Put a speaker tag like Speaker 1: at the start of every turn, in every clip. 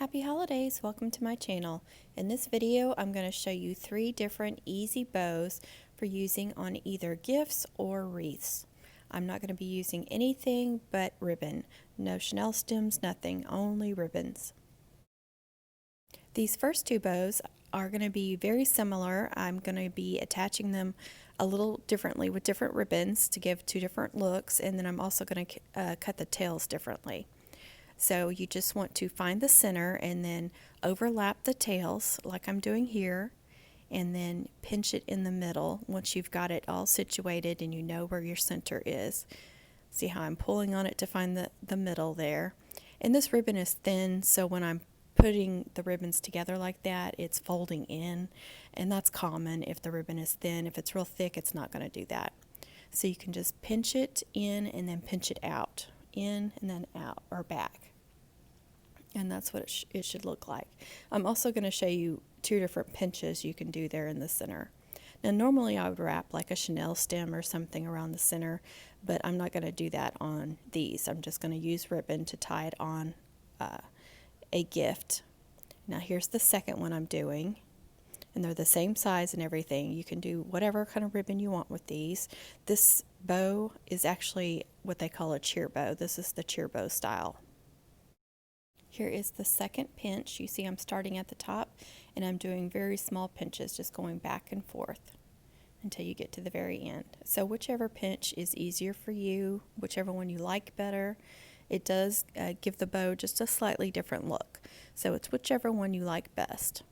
Speaker 1: Happy holidays! Welcome to my channel. In this video, I'm going to show you 3 different easy bows for using on either gifts or wreaths. I'm not going to be using anything but ribbon. No chenille stems, nothing, only ribbons. These first 2 bows are going to be very similar. I'm going to be attaching them a little differently with different ribbons to give 2 different looks, and then I'm also going to cut the tails differently. So you just want to find the center and then overlap the tails like I'm doing here, and then pinch it in the middle once you've got it all situated and you know where your center is. See how I'm pulling on it to find the middle there. And this ribbon is thin, so when I'm putting the ribbons together like that, it's folding in, and that's common if the ribbon is thin. If it's real thick, it's not going to do that. So you can just pinch it in and then pinch it out, in and then out or back. And that's what it should look like. I'm also going to show you 2 different pinches you can do there in the center. Now normally I would wrap like a chenille stem or something around the center, but I'm not going to do that on these. I'm just going to use ribbon to tie it on a gift. Now here's the second one I'm doing, and they're the same size and everything. You can do whatever kind of ribbon you want with these. This bow is actually what they call a cheer bow. This is the cheer bow style. Here is the second pinch. You see I'm starting at the top and I'm doing very small pinches, just going back and forth until you get to the very end. So whichever pinch is easier for you, whichever one you like better, it does give the bow just a slightly different look. So it's whichever one you like best.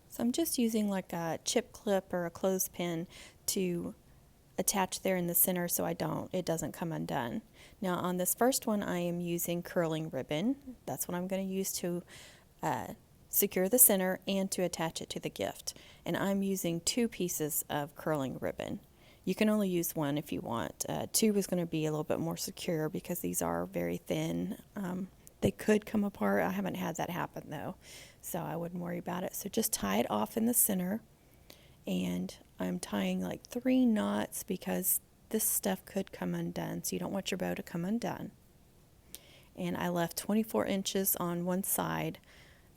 Speaker 1: So I'm just using like a chip clip or a clothespin to attach there in the center so it doesn't come undone. Now on this first one I am using curling ribbon. That's what I'm going to use to secure the center and to attach it to the gift. And I'm using 2 pieces of curling ribbon. You can only use 1 if you want. 2 is going to be a little bit more secure because these are very thin. They could come apart. I haven't had that happen though, so I wouldn't worry about it. So just tie it off in the center, and I'm tying like 3 knots because this stuff could come undone, so you don't want your bow to come undone. And I left 24 inches on one side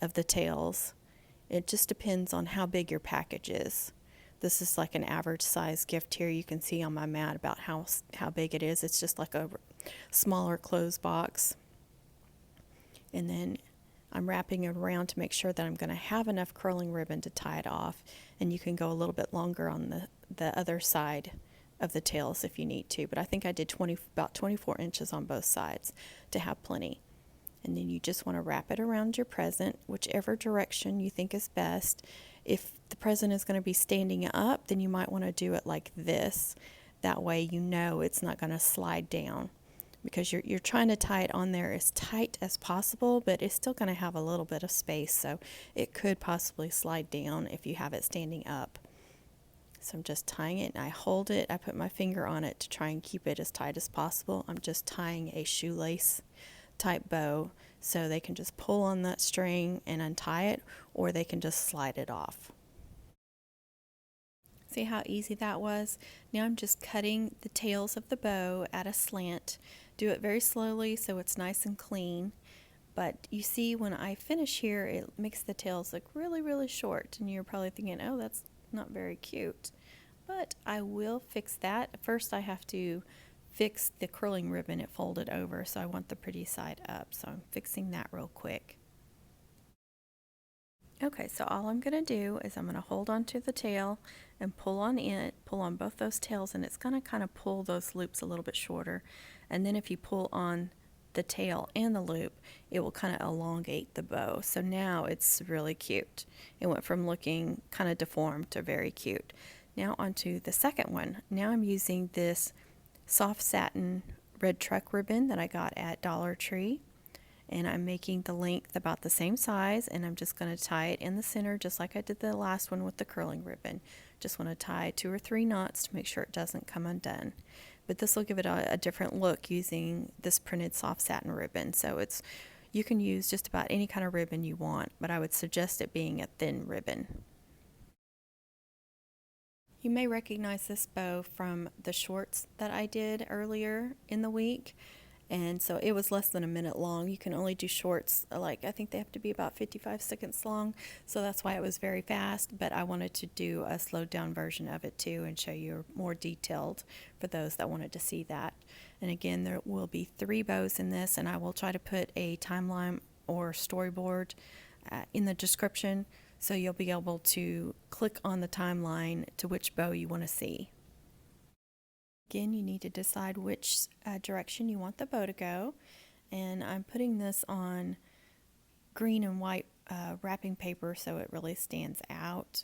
Speaker 1: of the tails. It just depends on how big your package is. This is like an average size gift here. You can see on my mat about how big it is. It's just like a smaller clothes box. And then I'm wrapping it around to make sure that I'm going to have enough curling ribbon to tie it off, and you can go a little bit longer on the other side of the tails if you need to, but I think I did about 24 inches on both sides to have plenty. And then you just want to wrap it around your present, whichever direction you think is best. If the present is going to be standing up, then you might want to do it like this. That way you know it's not going to slide down, because you're trying to tie it on there as tight as possible, but it's still going to have a little bit of space, so it could possibly slide down if you have it standing up. So I'm just tying it, and I hold it. I put my finger on it to try and keep it as tight as possible. I'm just tying a shoelace type bow, so they can just pull on that string and untie it, or they can just slide it off. See how easy that was? Now I'm just cutting the tails of the bow at a slant. Do it very slowly so it's nice and clean. But you see when I finish here, it makes the tails look really, really short. And you're probably thinking, oh, that's not very cute. But I will fix that. First I have to fix the curling ribbon. It folded over, so I want the pretty side up. So I'm fixing that real quick. Okay, so all I'm going to do is I'm going to hold on to the tail and pull on both those tails, and it's going to kind of pull those loops a little bit shorter. And then if you pull on the tail and the loop, it will kind of elongate the bow. So now it's really cute. It went from looking kind of deformed to very cute. Now onto the second one. Now I'm using this soft satin red truck ribbon that I got at DollarTree. And I'm making the length about the same size, and I'm just going to tie it in the center just like I did the last one with the curling ribbon. Just want to tie 2 or 3 knots to make sure it doesn't come undone. But this will give it a different look using this printed soft satin ribbon. So you can use just about any kind of ribbon you want, but I would suggest it being a thin ribbon. You may recognize this bow from the shorts that I did earlier in the week. And so it was less than a minute long. You can only do shorts, like I think they have to be about 55 seconds long. So that's why it was very fast, but I wanted to do a slowed down version of it too and show you more detailed for those that wanted to see that. And again, there will be 3 bows in this, and I will try to put a timeline or storyboard in the description, so you'll be able to click on the timeline to which bow you want to see. Again, you need to decide which direction you want the bow to go, and I'm putting this on green and white wrapping paper so it really stands out.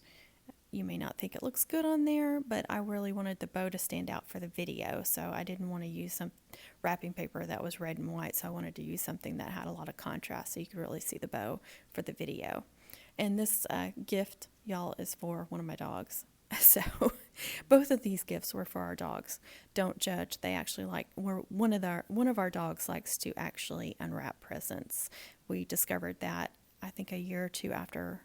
Speaker 1: You may not think it looks good on there, but I really wanted the bow to stand out for the video, so I didn't want to use some wrapping paper that was red and white, so I wanted to use something that had a lot of contrast so you could really see the bow for the video. And this gift, y'all, is for one of my dogs. So both of these gifts were for our dogs. Don't judge. They actually one of our dogs likes to actually unwrap presents. We discovered that I think a year or 2 after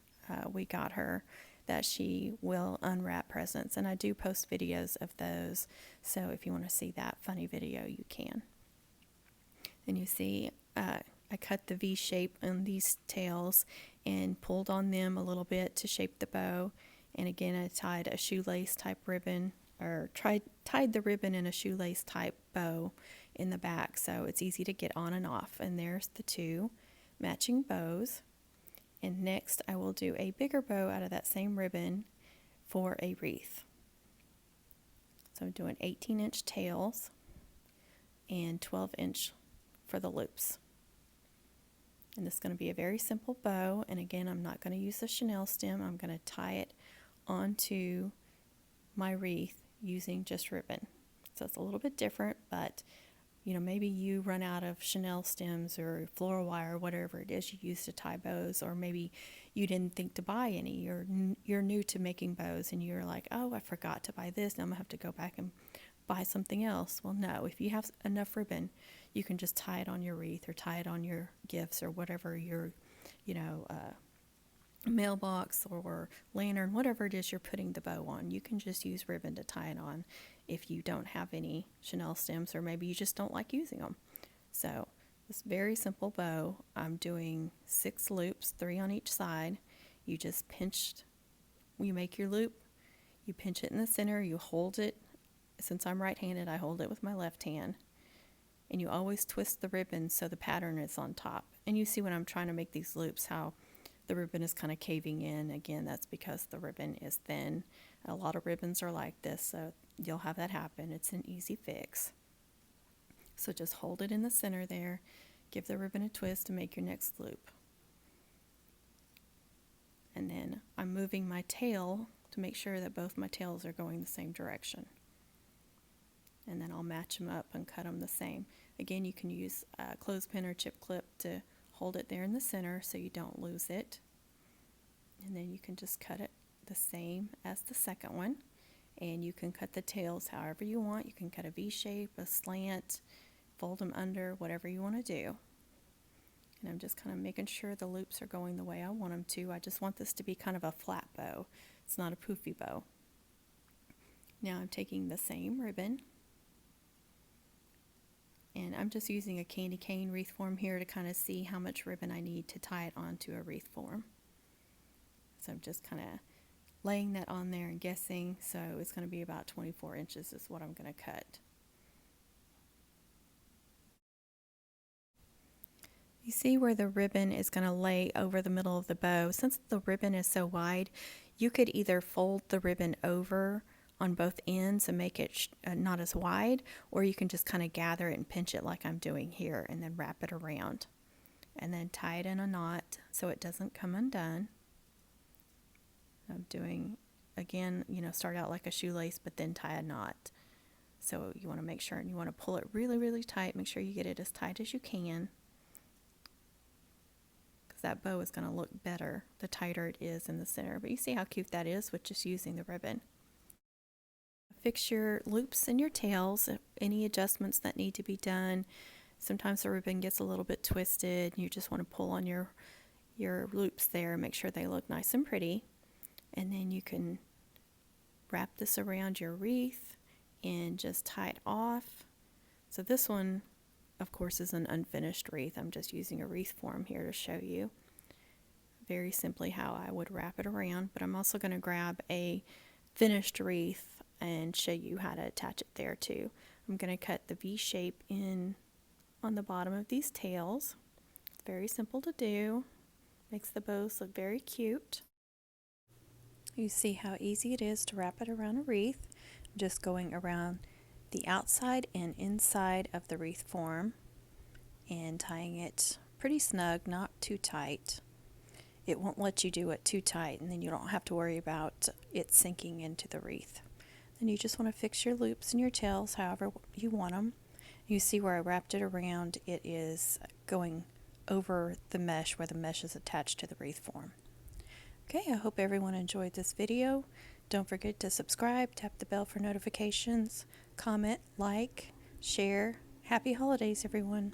Speaker 1: we got her, that she will unwrap presents, and I do post videos of those. So if you want to see that funny video, you can. And you see I cut the V shape on these tails and pulled on them a little bit to shape the bow. And again, I tied a shoelace type ribbon, or tied the ribbon in a shoelace type bow in the back, so it's easy to get on and off. And there's the 2 matching bows. And next I will do a bigger bow out of that same ribbon for a wreath. So I'm doing 18-inch tails and 12-inch for the loops. And this is going to be a very simple bow, and again, I'm not going to use the chenille stem. I'm going to tie it onto my wreath using just ribbon. So it's a little bit different, but you know, maybe you run out of chenille stems or floral wire, whatever it is you use to tie bows, or maybe you didn't think to buy any. You're new to making bows and you're like, oh, I forgot to buy this. Now I'm gonna have to go back and buy something else. Well, no, if you have enough ribbon, you can just tie it on your wreath or tie it on your gifts or whatever your, mailbox or lantern, whatever it is you're putting the bow on. You can just use ribbon to tie it on if you don't have any chenille stems, or maybe you just don't like using them. So this very simple bow, I'm doing 6 loops, 3 on each side. You just you make your loop, you pinch it in the center, you hold it. Since I'm right-handed, I hold it with my left hand. And you always twist the ribbon so the pattern is on top. And you see when I'm trying to make these loops how the ribbon is kind of caving in. Again, that's because the ribbon is thin. A lot of ribbons are like this, so you'll have that happen. It's an easy fix. So just hold it in the center there, give the ribbon a twist to make your next loop. And then I'm moving my tail to make sure that both my tails are going the same direction. And then I'll match them up and cut them the same. Again, you can use a clothespin or chip clip to hold it there in the center so you don't lose it. And then you can just cut it the same as the second one. And you can cut the tails however you want. You can cut a V shape, a slant, fold them under, whatever you want to do. And I'm just kind of making sure the loops are going the way I want them to. I just want this to be kind of a flat bow. It's not a poofy bow. Now I'm taking the same ribbon, and I'm just using a candy cane wreath form here to kind of see how much ribbon I need to tie it onto a wreath form. So I'm just kind of laying that on there and guessing. So it's going to be about 24 inches is what I'm going to cut. You see where the ribbon is going to lay over the middle of the bow. Since the ribbon is so wide, you could either fold the ribbon over on both ends and make it not as wide, or you can just kind of gather it and pinch it like I'm doing here and then wrap it around and then tie it in a knot so it doesn't come undone. I'm doing, again, start out like a shoelace but then tie a knot. So you want to make sure, and you want to pull it really, really tight. Make sure you get it as tight as you can, because that bow is going to look better the tighter it is in the center. But you see how cute that is with just using the ribbon. Fix your loops and your tails, any adjustments that need to be done. Sometimes the ribbon gets a little bit twisted. You just want to pull on your loops there and make sure they look nice and pretty. And then you can wrap this around your wreath and just tie it off. So this one, of course, is an unfinished wreath. I'm just using a wreath form here to show you very simply how I would wrap it around, but I'm also going to grab a finished wreath and show you how to attach it there too. I'm going to cut the V shape in on the bottom of these tails. It's very simple to do. Makes the bows look very cute. You see how easy it is to wrap it around a wreath. I'm just going around the outside and inside of the wreath form and tying it pretty snug, not too tight. It won't let you do it too tight, and then you don't have to worry about it sinking into the wreath. Then you just want to fix your loops and your tails however you want them. You see where I wrapped it around, it is going over the mesh where the mesh is attached to the wreath form. Okay, I hope everyone enjoyed this video. Don't forget to subscribe, tap the bell for notifications, comment, like, share. Happy holidays, everyone.